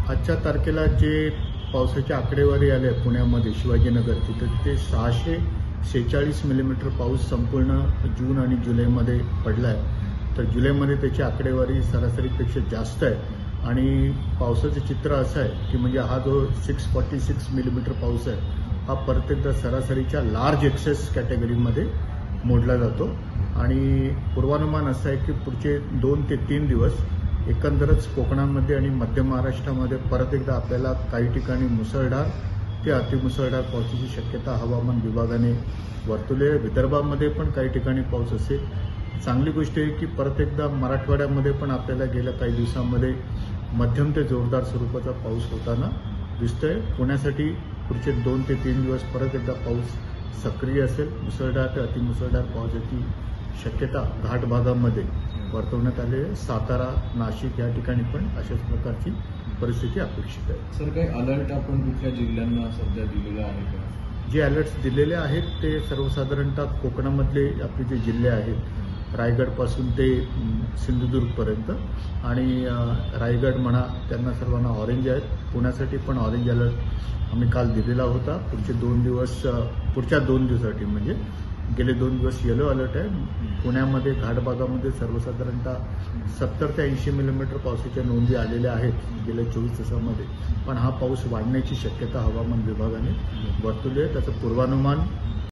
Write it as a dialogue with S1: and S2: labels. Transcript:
S1: आजच्या तारखेला जे पावसाची आकडेवारी आली आहे पुण्यामध्ये शिवाजीनगर तिथे ते 646 मिलीमीटर पाऊस संपूर्ण जून आणि जुलैमध्ये पडला आहे. तर जुलैमध्ये त्याची आकडेवारी सरासरीपेक्षा जास्त आहे आणि पावसाचं चित्र असं आहे की म्हणजे हा जो 646 मिलीमीटर पाऊस आहे हा परत एकदा सरासरीच्या लार्ज एक्सेस कॅटेगरीमध्ये मोडला जातो आणि पूर्वानुमान असं आहे की पुढचे 2 ते 3 दिवस एकंदरच कोकणामध्ये आणि मध्य महाराष्ट्रामध्ये परत एकदा आपल्याला काही ठिकाणी मुसळधार ते अतिमुसळधार पावसाची शक्यता हवामान विभागाने वर्तवली आहे. विदर्भामध्ये पण काही ठिकाणी पाऊस असेल. चांगली गोष्ट आहे की परत एकदा मराठवाड्यामध्ये पण आपल्याला गेल्या काही दिवसांमध्ये मध्यम ते जोरदार स्वरूपाचा पाऊस होताना दिसतोय. पुण्यासाठी पुढचे 2 ते 3 दिवस परत एकदा पाऊस सक्रिय असेल. मुसळधार ते अतिमुसळधार पावसाची शक्यता घाट भागामध्ये वर्तवण्यात आली आहे. सातारा, नाशिक या ठिकाणी पण अशाच प्रकारची परिस्थिती अपेक्षित आहे.
S2: सर, काही अलर्ट आपण कुठल्या जिल्ह्यांना सध्या दिलेला आहे का?
S1: जे अलर्ट्स दिलेले आहेत ते सर्वसाधारणतः कोकणामधले आपले जे जिल्हे आहेत रायगडपासून ते सिंधुदुर्गपर्यंत आणि रायगड म्हणा त्यांना सर्वांना ऑरेंज आहेत. पुण्यासाठी पण ऑरेंज अलर्ट आम्ही काल दिलेला होता. पुढच्या 2 दिवसासाठी म्हणजे गेले 2 दिवस येलो अलर्ट आहे. पुण्यामध्ये घाटभागामध्ये सर्वसाधारणतः 70 ते 80 मिलीमीटर पावसाच्या नोंदी आलेल्या आहेत गेल्या 24 तासामध्ये. पण हा पाऊस वाढण्याची शक्यता हवामान विभागाने वर्तवली आहे. त्याचं पूर्वानुमान